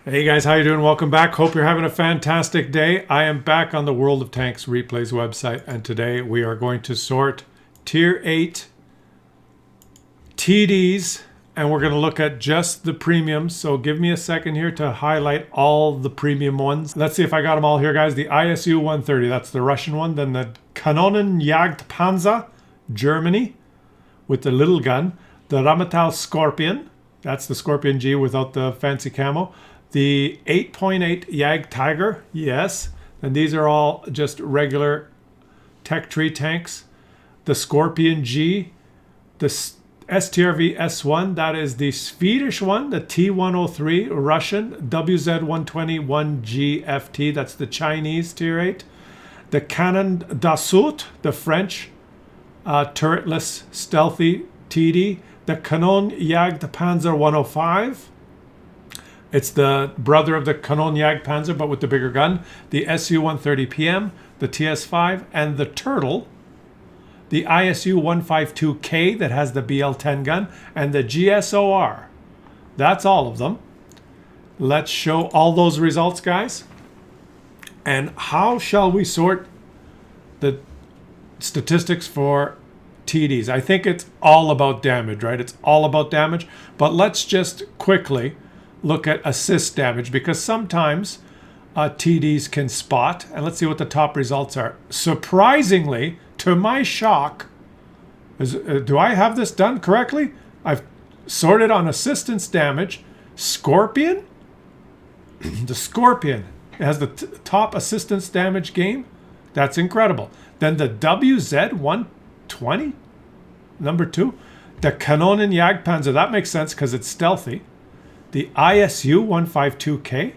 Hey guys, how you doing? Welcome back. Hope you're having a fantastic day. I am back on the World of Tanks Replays website, and today we are going to sort Tier 8 TDs, and we're going to look at just the premiums. So give me a second here to highlight all the premium ones. Let's see if I got them all here, guys. The ISU 130, that's the Russian one. Then the Kanonen Jagdpanzer, Germany, with the little gun. The Rheinmetall Scorpion, that's the Scorpion G without the fancy camo. The 8.8 Jagd Tiger, yes. And these are all just regular Tech Tree tanks. The Scorpion G, the STRV S1, that is the Swedish one. The T103 Russian, WZ120 1GFT, that's the Chinese Tier 8. The Canon Dassault, the French turretless stealthy TD. The Canon Jagdpanzer 105. It's the brother of the Canon Jagdpanzer, but with the bigger gun. The SU-130PM, the TS5, and the Turtle. The ISU-152K that has the BL-10 gun, and the GSOR. That's all of them. Let's show all those results, guys. And how shall we sort the statistics for TDs? I think it's all about damage, right? It's all about damage. But let's just quickly look at assist damage, because sometimes TDs can spot. And let's see what the top results are. Surprisingly, to my shock, do I have this done correctly? I've sorted on assistance damage. Scorpion? The Scorpion has the top assistance damage game. That's incredible. Then the WZ-120, number 2. The Kanonen Jagdpanzer, that makes sense because it's stealthy. The ISU-152K.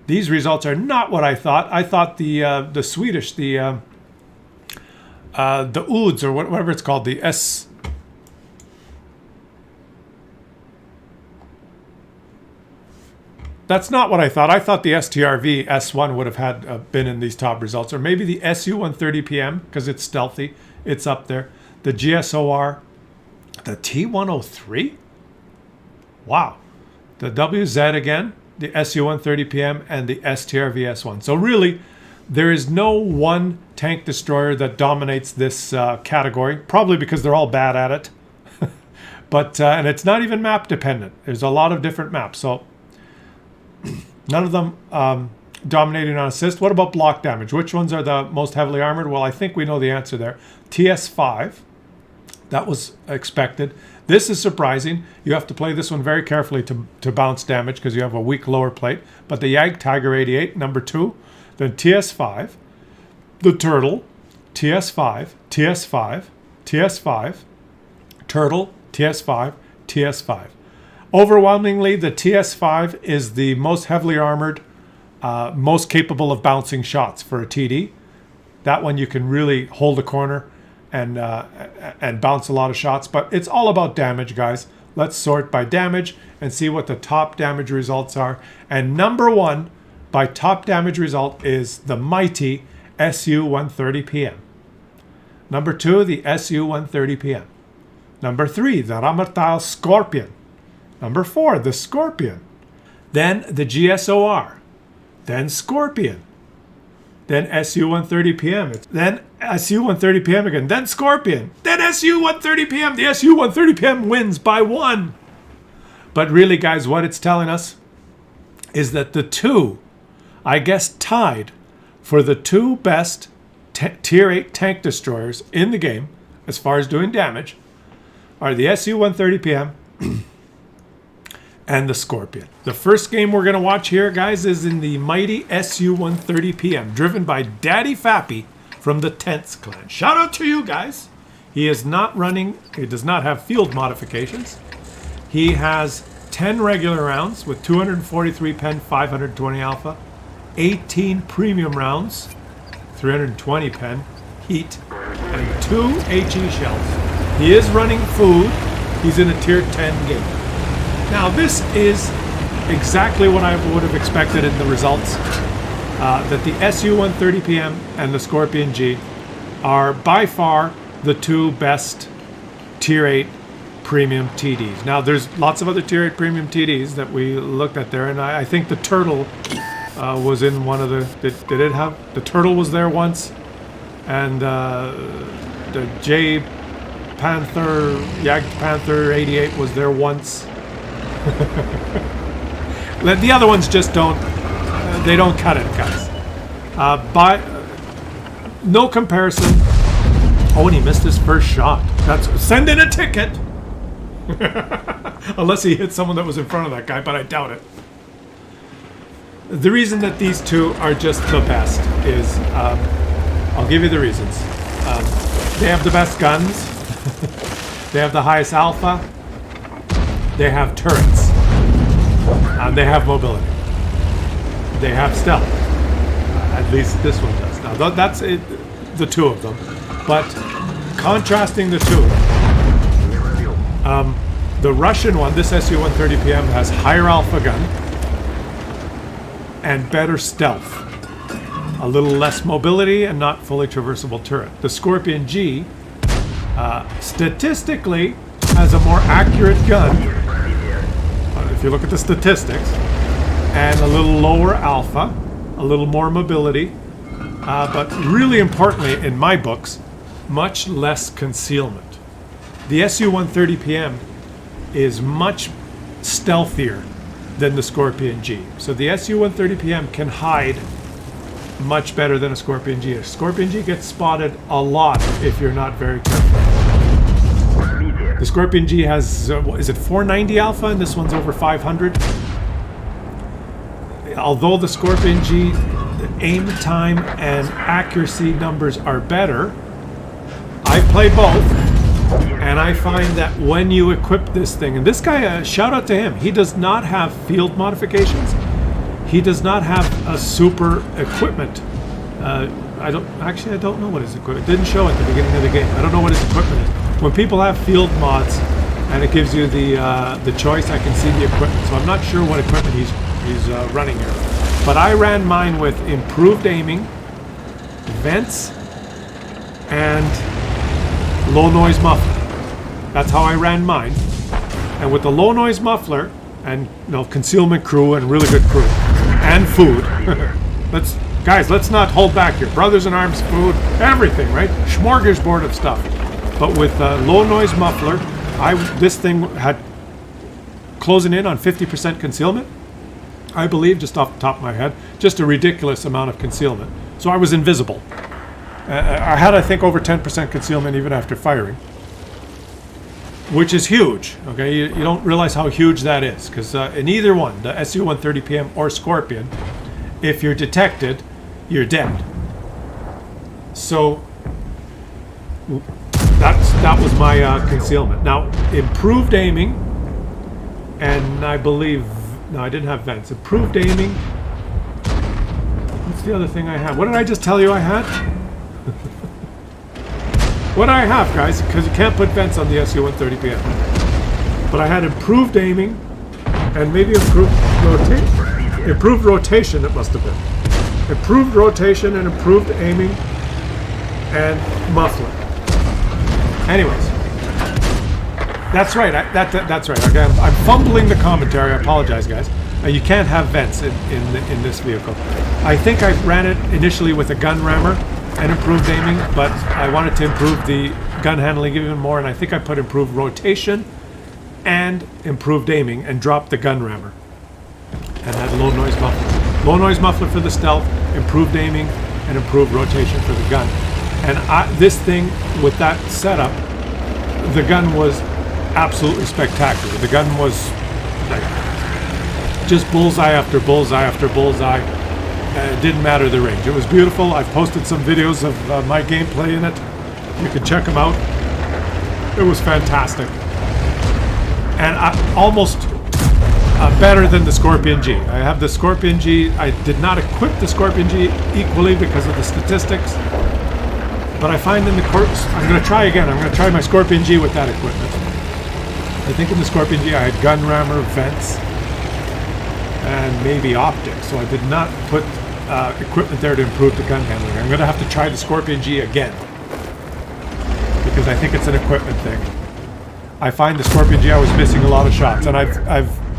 These results are not what I thought. I thought the Swedish, the Uds, or whatever it's called, the S. That's not what I thought. I thought the STRV S1 would have had been in these top results, or maybe the SU-130PM because it's stealthy. It's up there. The GSOR, the T103. Wow. The WZ again, the SU-130PM, and the STRV S1. So really, there is no one tank destroyer that dominates this category, probably because they're all bad at it. But and it's not even map dependent. There's a lot of different maps, so none of them dominating on assist. What about block damage? Which ones are the most heavily armored? Well, I think we know the answer there. TS5, that was expected. This is surprising. You have to play this one very carefully to bounce damage because you have a weak lower plate. But the Jagd Tiger 88, number 2. Then TS5, the Turtle, TS5, TS5, TS5, Turtle, TS5, TS5. Overwhelmingly, the TS5 is the most heavily armored, most capable of bouncing shots for a TD. That one you can really hold a corner and bounce a lot of shots, but it's all about damage, guys. Let's sort by damage and see what the top damage results are. And number 1 by top damage result is the mighty SU-130PM. Number 2, the SU-130PM. Number 3, the Rheinmetall Scorpion. Number 4, the Scorpion. Then the GSOR. Then Scorpion. Then SU-130PM. Then SU-130PM again. Then Scorpion. Then SU-130PM. The SU-130PM wins by 1. But really, guys, what it's telling us is that the two, I guess, tied for the 2 best Tier 8 tank destroyers in the game, as far as doing damage, are the SU-130PM and the Scorpion. The first game we're going to watch here, guys, is in the mighty SU-130PM, driven by Daddy Fappy from the Tents clan. Shout out to you guys. He is not running, he does not have field modifications. He has 10 regular rounds with 243 pen, 520 alpha, 18 premium rounds, 320 pen, heat, and 2 HE shells. He is running food. He's in a tier 10 game. Now, this is exactly what I would have expected in the results, that the SU-130PM and the Scorpion G are by far the 2 best Tier 8 premium TDs. Now, there's lots of other tier 8 premium TDs that we looked at there, and I think the Turtle was in one of the... Did it have... The Turtle was there once, and the J Panther, Jagd Panther 88 was there once. The other ones just don't... they don't cut it, guys. No comparison. Oh, and he missed his first shot. Send in a ticket! Unless he hit someone that was in front of that guy, but I doubt it. The reason that these two are just the best is, I'll give you the reasons. They have the best guns. They have the highest alpha. They have turrets. And they have mobility. They have stealth. At least this one does. Now, that's it, the two of them. But contrasting the two, the Russian one, this Su-130PM, has higher alpha gun and better stealth. A little less mobility and not fully traversable turret. The Scorpion G, statistically, has a more accurate gun, if you look at the statistics, and a little lower alpha, a little more mobility, but really importantly, in my books, much less concealment. The Su-130PM is much stealthier than the Scorpion G. So the Su-130PM can hide much better than a Scorpion G. A Scorpion G gets spotted a lot if you're not very careful. The Scorpion G has, is it 490 alpha, and this one's over 500? Although the Scorpion G, the aim time and accuracy numbers are better, I play both, and I find that when you equip this thing, and this guy, shout out to him, he does not have field modifications. He does not have a super equipment. I don't know what his equipment. It didn't show at the beginning of the game. I don't know what his equipment is. When people have field mods, and it gives you the choice, I can see the equipment. So I'm not sure what equipment he's running here. But I ran mine with improved aiming, vents, and low noise muffler. That's how I ran mine. And with the low noise muffler and concealment crew and really good crew and food, let's not hold back here. Brothers in Arms, food, everything, right? Smorgasbord of stuff. But with low noise muffler, this thing had closing in on 50% concealment. I believe, just off the top of my head, just a ridiculous amount of concealment. So I was invisible. I had, I think, over 10% concealment even after firing, which is huge. Okay, you don't realize how huge that is, because in either one, the Su-130PM or Scorpion, if you're detected, you're dead. So that was my concealment. Now, improved aiming, and I believe, no, I didn't have vents. Improved aiming. What's the other thing I had? What did I just tell you I had? What do I have, guys? Because you can't put vents on the Su-130PM. But I had improved aiming, and maybe improved rotation. Improved rotation, it must have been. Improved rotation and improved aiming and muffler. Anyways, that's right. That's right. Okay, I'm fumbling the commentary. I apologize, guys. You can't have vents in this vehicle. I think I ran it initially with a gun rammer and improved aiming, but I wanted to improve the gun handling even more, and I think I put improved rotation and improved aiming and dropped the gun rammer and had low noise muffler. Low noise muffler for the stealth, improved aiming, and improved rotation for the gun. And this thing, with that setup, the gun was absolutely spectacular. The gun was like just bullseye after bullseye after bullseye. It didn't matter the range. It was beautiful. I've posted some videos of my gameplay in it. You can check them out. It was fantastic. And almost better than the Scorpion G. I have the Scorpion G. I did not equip the Scorpion G equally because of the statistics. But I find in the course, I'm going to try again. I'm going to try my Scorpion G with that equipment. I think in the Scorpion G I had gun rammer, vents, and maybe optics. So I did not put equipment there to improve the gun handling. I'm going to have to try the Scorpion G again, because I think it's an equipment thing. I find the Scorpion G, I was missing a lot of shots, and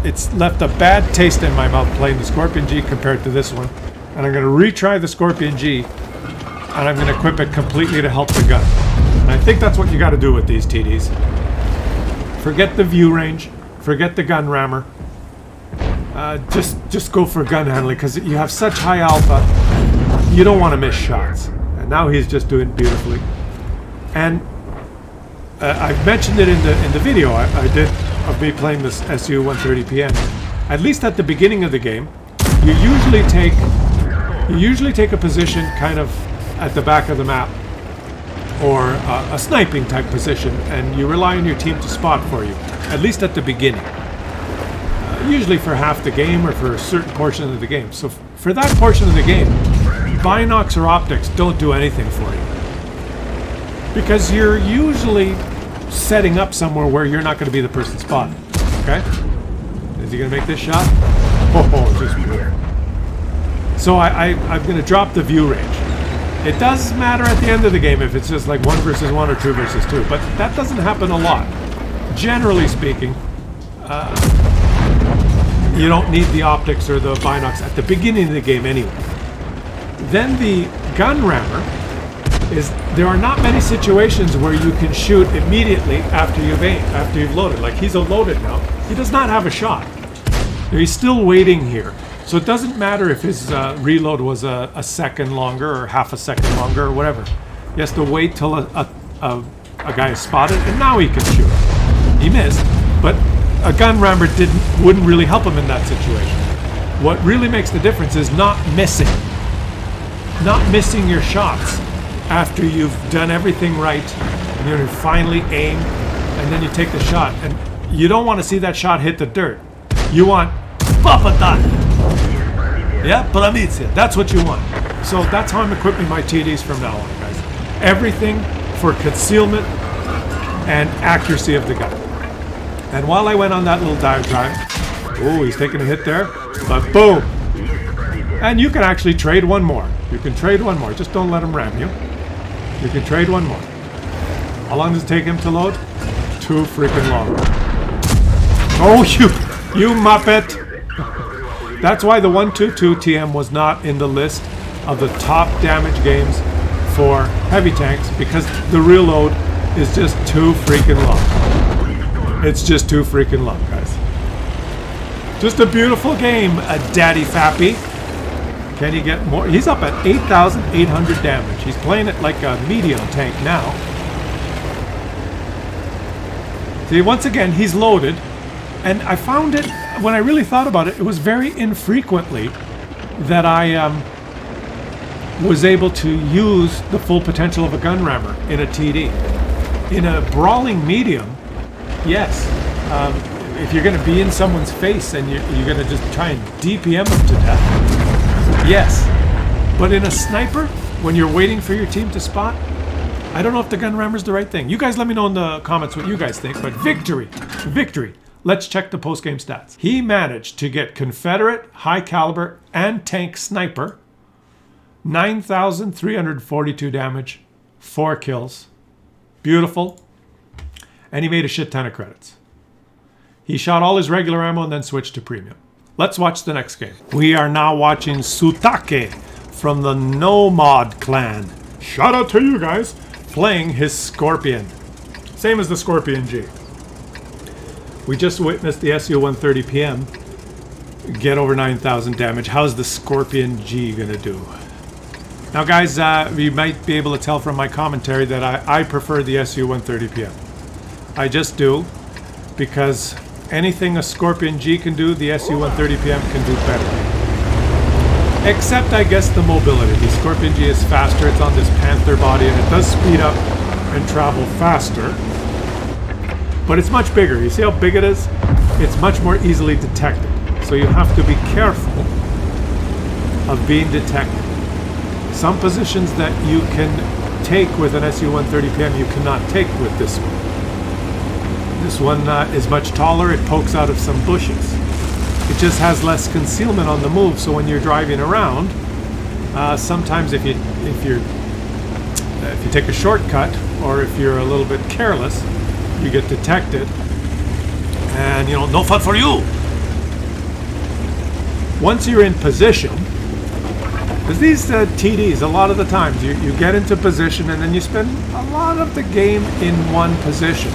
it's left a bad taste in my mouth playing the Scorpion G compared to this one. And I'm going to retry the Scorpion G, and I'm going to equip it completely to help the gun. And I think that's what you got to do with these TDs. Forget the view range, forget the gun rammer. Just go for gun handling, because you have such high alpha, you don't want to miss shots. And now he's just doing beautifully. And I've mentioned it in the video I did of me playing this SU 130PM. At least at the beginning of the game, you usually take a position kind of at the back of the map, or a sniping type position, and you rely on your team to spot for you, at least at the beginning. Usually for half the game or for a certain portion of the game. So for that portion of the game, binocs or optics don't do anything for you, because you're usually setting up somewhere where you're not going to be the person spotted. Okay? Is he going to make this shot? Oh, just beautiful. So I'm going to drop the view range. It does matter at the end of the game if it's just like 1 versus 1 or 2 versus 2, but that doesn't happen a lot. Generally speaking, you don't need the optics or the binocs at the beginning of the game anyway. Then the gun rammer is, there are not many situations where you can shoot immediately after you've loaded. Like, he's loaded now. He does not have a shot. He's still waiting here. So it doesn't matter if his reload was a second longer or half a second longer or whatever. He has to wait till a guy is spotted, and now he can shoot. He missed, but a gun rammer wouldn't really help him in that situation. What really makes the difference is not missing your shots after you've done everything right, and you finally aim, and then you take the shot, and you don't want to see that shot hit the dirt. You want papatat. Yeah, bramizia. That's what you want. So that's how I'm equipping my TDs from now on, guys. Everything for concealment and accuracy of the gun. And while I went on that little diatribe, oh, he's taking a hit there, but boom! And you can actually trade one more. You can trade one more. Just don't let him ram you. You can trade one more. How long does it take him to load? 2 freaking long. Oh, you muppet! That's why the 122 TM was not in the list of the top damage games for heavy tanks, because the reload is just too freaking long. It's just too freaking long, guys. Just a beautiful game, Daddy Fappy. Can he get more? He's up at 8,800 damage. He's playing it like a medium tank now. See, once again, he's loaded. And I found it, when I really thought about it, it was very infrequently that I was able to use the full potential of a gun rammer in a TD. In a brawling medium, yes. If you're going to be in someone's face and you're going to just try and DPM them to death, yes. But in a sniper, when you're waiting for your team to spot, I don't know if the gun rammer's the right thing. You guys let me know in the comments what you guys think, but victory. Let's check the post-game stats. He managed to get Confederate, high caliber, and tank sniper, 9,342 damage, 4 kills. Beautiful. And he made a shit ton of credits. He shot all his regular ammo and then switched to premium. Let's watch the next game. We are now watching Sutake from the Nomad clan. Shout out to you guys. Playing his Scorpion. Same as the Scorpion G. We just witnessed the SU 130PM get over 9,000 damage. How's the Scorpion G gonna do? Now guys, you might be able to tell from my commentary that I prefer the SU 130PM. I just do, because anything a Scorpion G can do, the SU 130PM can do better. Except, I guess, the mobility. The Scorpion G is faster, it's on this Panther body, and it does speed up and travel faster. But it's much bigger. You see how big it is? It's much more easily detected. So you have to be careful of being detected. Some positions that you can take with an SU 130PM you cannot take with this one. This one is much taller. It pokes out of some bushes. It just has less concealment on the move. So when you're driving around, sometimes if you take a shortcut, or if you're a little bit careless, You get detected, and you know, no fun for you. Once you're in position, because these TDs, a lot of the times you get into position and then you spend a lot of the game in one position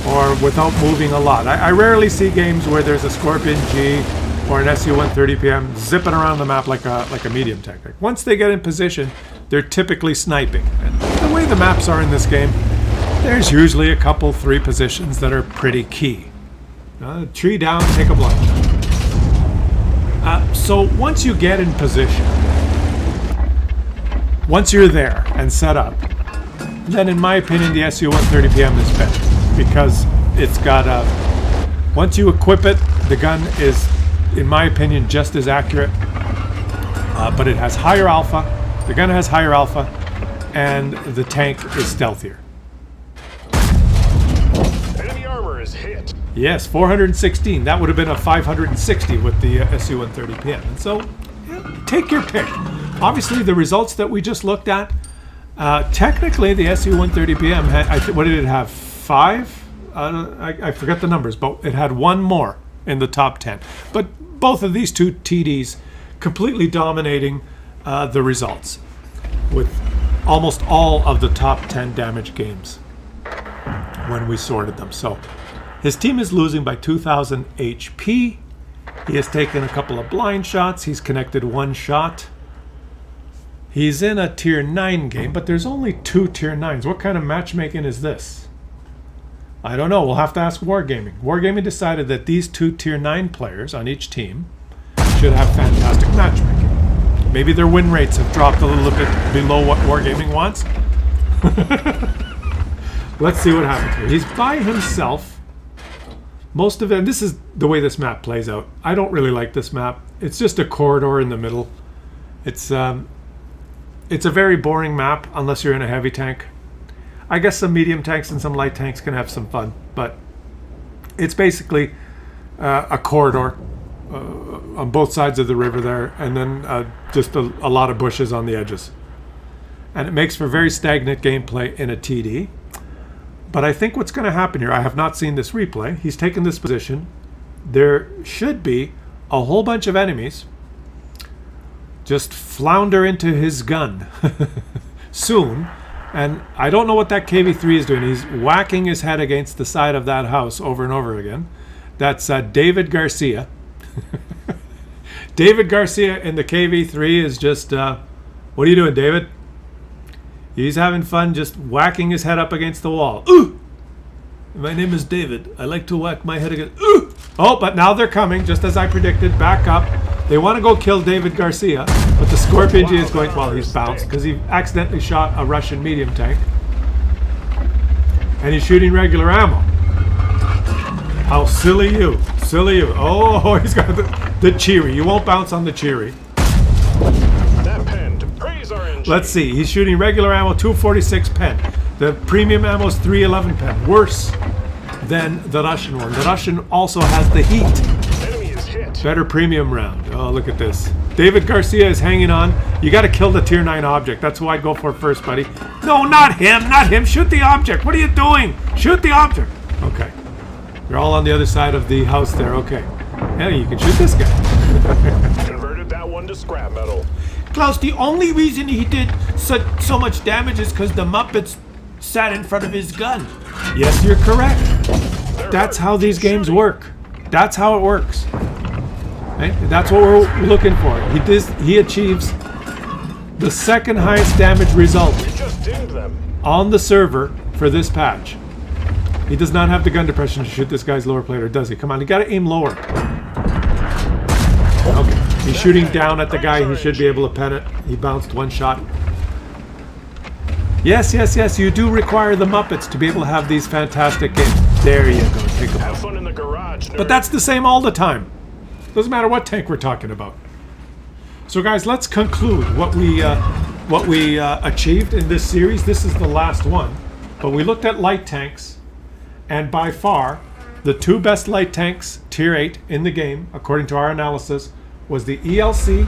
or without moving a lot. I rarely see games where there's a Scorpion G or an SU-130PM zipping around the map like a medium tank. Like once they get in position, they're typically sniping. And the way the maps are in this game, there's usually a couple, 3 positions that are pretty key. Tree down, take a blind shot. So once you get in position, once you're there and set up, then in my opinion the SU-130PM is better because it's got a... Once you equip it, the gun is, in my opinion, just as accurate, but it has higher alpha, the gun has higher alpha, and the tank is stealthier. Enemy armor is hit. Yes, 416. That would have been a 560 with the SU-130PM. And so, yeah, take your pick. Obviously, the results that we just looked at, technically the SU-130PM had, what did it have? 5? I forget the numbers, but it had 1 more in the top 10. But both of these two TDs completely dominating the results with almost all of the top 10 damage games when we sorted them. So his team is losing by 2,000 HP. He has taken a couple of blind shots. He's connected 1 shot. He's in a tier 9 game, but there's only 2 tier 9s. What kind of matchmaking is this? I don't know. We'll have to ask Wargaming. Wargaming decided that these 2 tier 9 players on each team should have fantastic matchmaking. Maybe their win rates have dropped a little bit below what Wargaming wants. Let's see what happens here. He's by himself. Most of it, and this is the way this map plays out. I don't really like this map. It's just a corridor in the middle. It's a very boring map unless you're in a heavy tank. I guess some medium tanks and some light tanks can have some fun, but it's basically a corridor on both sides of the river there, and then just a lot of bushes on the edges. And it makes for very stagnant gameplay in a TD. But I think what's going to happen here, I have not seen this replay. He's taken this position. There should be a whole bunch of enemies just flounder into his gun soon. And I don't know what that KV-3 is doing. He's whacking his head against the side of that house over and over again. That's David Garcia. David Garcia in the KV-3 is just... what are you doing, David? He's having fun just whacking his head up against the wall. Ooh! My name is David. I like to whack my head against... Ooh! Oh, but now they're coming, just as I predicted. Back up. They want to go kill David Garcia, but the Scorpion G is going... Well, he's bounced because he accidentally shot a Russian medium tank. And he's shooting regular ammo. How silly you. Silly you. Oh, he's got the Cheery. You won't bounce on the Cheery. Let's see. He's shooting regular ammo, 246 pen. The premium ammo is 311 pen. Worse than the Russian one. The Russian also has the heat. Enemy is hit. Better premium round. Oh, look at this. David Garcia is hanging on. You got to kill the tier 9 object. That's who I'd go for first, buddy. No, not him. Not him. Shoot the object. What are you doing? Shoot the object. Okay. You're all on the other side of the house there. Okay. Yeah, you can shoot this guy. Converted that one to scrap metal. Klaus, the only reason he did so much damage is because the Muppets sat in front of his gun. Yes, you're correct. That's how these games work. That's how it works. Right? That's what we're looking for. He achieves the second highest damage result on the server for this patch. He does not have the gun depression to shoot this guy's lower plate, or does he? Come on, you gotta aim lower. Okay. He's shooting down at the guy. He should be able to pen it. He bounced 1 shot. Yes, yes, yes. You do require the Muppets to be able to have these fantastic games. There you go. Take Have fun in the garage, nerd. But that's the same all the time. Doesn't matter what tank we're talking about. So, guys, let's conclude what we achieved in this series. This is the last one. But we looked at light tanks, and by far, the 2 best light tanks, tier 8, in the game, according to our analysis, was the ELC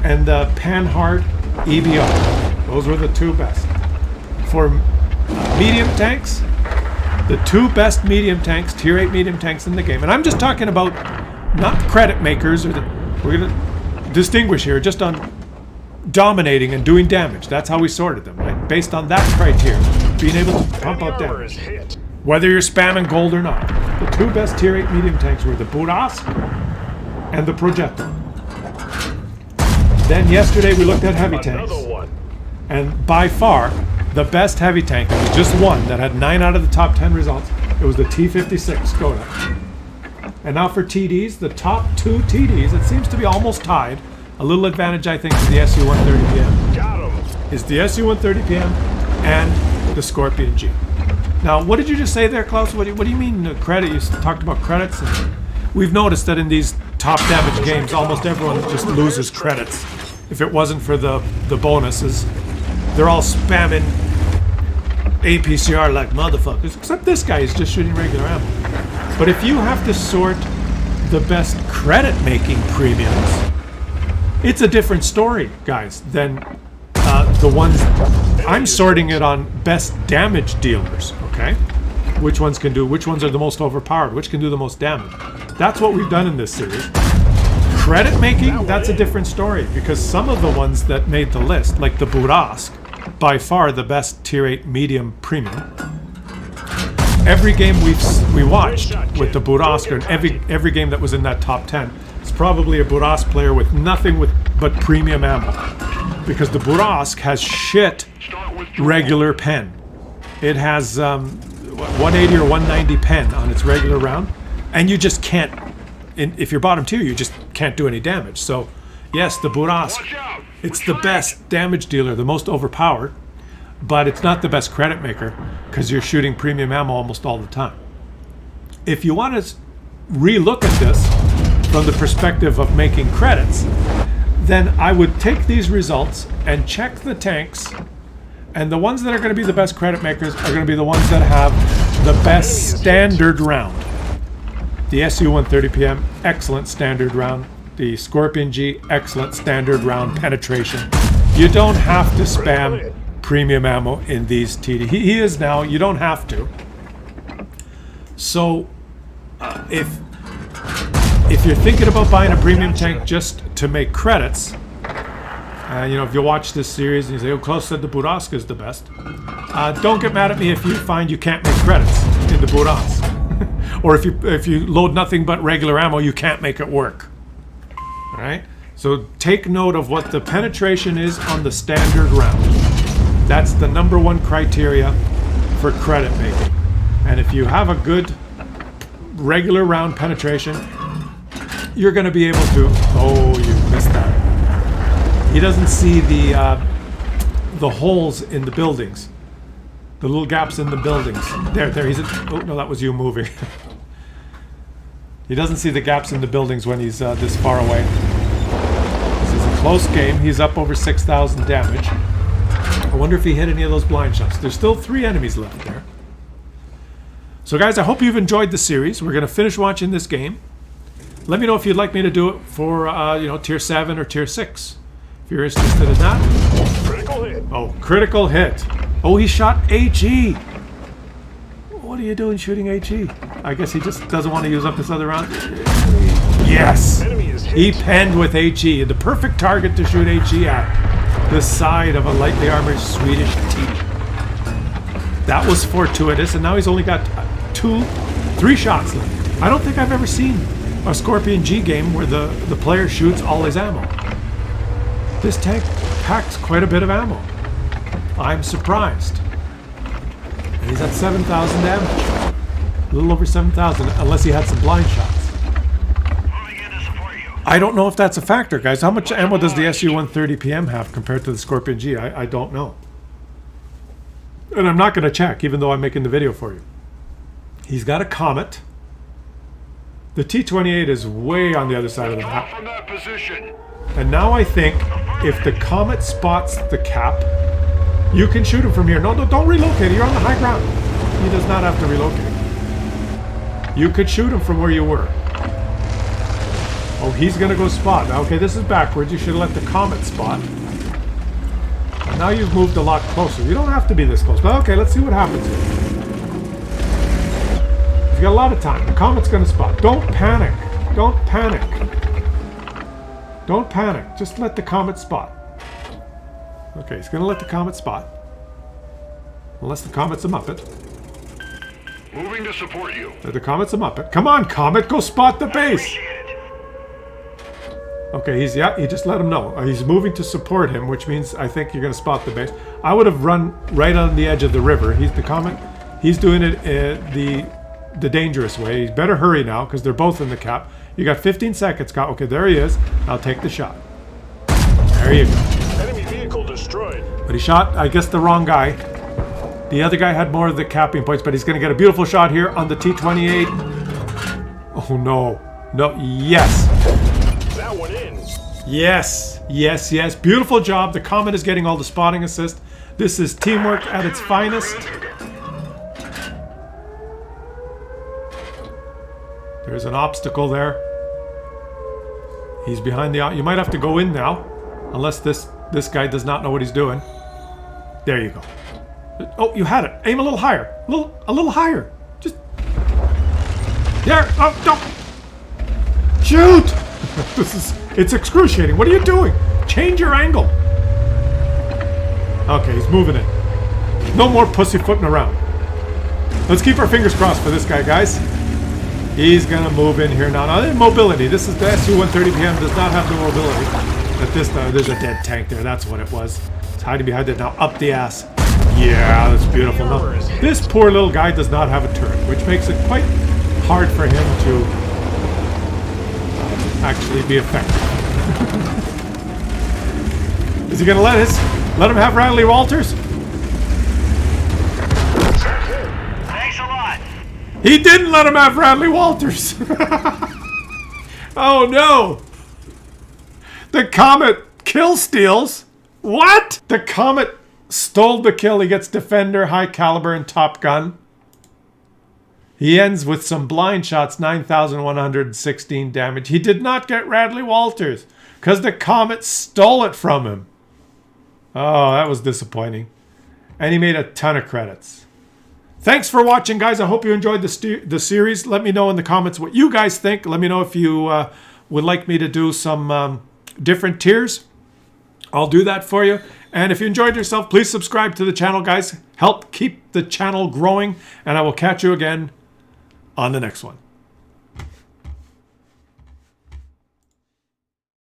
and the Panhard EBR. Those were the 2 best. For medium tanks, The two best medium tanks, tier 8 medium tanks in the game. And I'm just talking about not credit makers. We're going to distinguish here just on dominating and doing damage. That's how we sorted them, right? Based on that criteria. Being able to pump out Armor is damage. hit. Whether you're spamming gold or not. The two best tier 8 medium tanks were the Burask and the Projectile. Then yesterday we looked at heavy tanks. Another one. And by far, the best heavy tank, there was just one that had 9 out of the top 10 results. It was the T56 Skoda. And now for TDs, the top 2 TDs, it seems to be almost tied. A little advantage, I think, to the SU-130PM Got him. is the SU-130PM and the Scorpion G. Now, what did you just say there, Klaus? What do you mean credit? You talked about credits. And we've noticed that in these top damage games, almost everyone just loses credits. If it wasn't for the bonuses, they're all spamming APCR like motherfuckers. Except this guy is just shooting regular ammo. But if you have to sort the best credit-making premiums, it's a different story, guys, than the ones... I'm sorting it on best damage dealers, okay? Which ones can do, which ones are the most overpowered, which can do the most damage. That's what we've done in this series. Credit making, that's a different story, because some of the ones that made the list, like the Burask, by far the best tier 8 medium premium. Every game we watched with the Burask, and every game that was in that top 10, it's probably a Burask player with nothing but premium ammo. Because the Burask has shit regular pen. It has 180 or 190 pen on its regular round, and you just can't, if you're bottom tier, you just can't do any damage. So yes, the Burask, it's the best damage dealer, the most overpowered, but it's not the best credit maker because you're shooting premium ammo almost all the time. If you want to re-look at this from the perspective of making credits, then I would take these results and check the tanks, and the ones that are going to be the best credit makers are going to be the ones that have the best standard round. The SU-130PM, excellent standard round. The Scorpion G, excellent standard round penetration. You don't have to spam premium ammo in these TD. He is now, you don't have to. So, if you're thinking about buying a premium tank just to make credits, you know, if you watch this series and you say, oh, Klaus said the Burask is the best, don't get mad at me if you find you can't make credits in the Burask. Or if you load nothing but regular ammo, you can't make it work. All right? So take note of what the penetration is on the standard round. That's the #1 criteria for credit making. And if you have a good regular round penetration, you're going to be able to... Oh, you missed that. He doesn't see the holes in the buildings. The little gaps in the buildings. There, he's... Oh, no, that was you moving. He doesn't see the gaps in the buildings when he's this far away. This is a close game. He's up over 6,000 damage. I wonder if he hit any of those blind shots. There's still 3 enemies left there. So guys, I hope you've enjoyed the series. We're going to finish watching this game. Let me know if you'd like me to do it for, you know, tier 7 or tier 6. If you're interested in that. Critical hit. Oh, critical hit. Oh, he shot HE. What are you doing shooting HE? I guess he just doesn't want to use up this other round. Yes! Enemy is hit. He penned with HE. The perfect target to shoot HE at. The side of a lightly armored Swedish T. That was fortuitous, and now he's only got 3 shots left. I don't think I've ever seen a Scorpion G game where the player shoots all his ammo. This tank packs quite a bit of ammo. I'm surprised. And he's at 7,000 damage. A little over 7,000, unless he had some blind shots. I don't know if that's a factor, guys. How much ammo does the SU-130PM have compared to the Scorpion G? I don't know. And I'm not going to check, even though I'm making the video for you. He's got a Comet. The T-28 is way on the other side of the map. From that position. And now I think if the Comet spots the cap, you can shoot him from here. No, don't relocate. You're on the high ground. He does not have to relocate. You could shoot him from where you were. Oh, he's going to go spot. Now, okay, this is backwards. You should have let the Comet spot. And now you've moved a lot closer. You don't have to be this close. But okay, let's see what happens here. got a lot of time. The Comet's going to spot. Don't panic. Don't panic. Don't panic. Just let the Comet spot. Okay, he's going to let the Comet spot. Unless the Comet's a Muppet. Moving to support you. The Comet's a Muppet. Come on, Comet, go spot the base. Appreciate it. Okay, he just let him know. He's moving to support him, which means I think you're going to spot the base. I would have run right on the edge of the river. He's the Comet. He's doing it the dangerous way. He's better hurry now because they're both in the cap. You got 15 seconds, Scott. Okay, there he is. I'll take the shot. There you go. Enemy vehicle destroyed. But he shot, I guess, the wrong guy. The other guy had more of the capping points, but he's going to get a beautiful shot here on the T-28. Oh, no. No, yes. That one in. Yes, yes, yes. Beautiful job. The Comet is getting all the spotting assist. This is teamwork at its finest. There's an obstacle there. He's behind the... You might have to go in now. Unless this guy does not know what he's doing. There you go. Oh, you had it. Aim a little higher. A little higher. Just... There. Oh, don't. Shoot! It's excruciating. What are you doing? Change your angle. Okay, he's moving it. No more pussyfooting around. Let's keep our fingers crossed for this guy, guys. He's gonna move in here now. Now, mobility. This is the SU-130PM. Does not have the mobility. But this time, there's a dead tank there. That's what it was. It's hiding behind it now. Up the ass. Yeah, that's beautiful. Now, this poor little guy does not have a turret, which makes it quite hard for him to actually be effective. Is he gonna let him have Radley Walters? Thanks a lot. He didn't let him have Radley Walters. Oh no! The Comet kill steals. What? The Comet stole the kill. He gets Defender, High Caliber, and Top Gun. He ends with some blind shots, 9,116 damage. He did not get Radley Walters because the Comet stole it from him. Oh, that was disappointing. And he made a ton of credits. Thanks for watching, guys. I hope you enjoyed the series. Let me know in the comments what you guys think. Let me know if you would like me to do some different tiers. I'll do that for you. And if you enjoyed yourself, please subscribe to the channel, guys. Help keep the channel growing. And I will catch you again on the next one.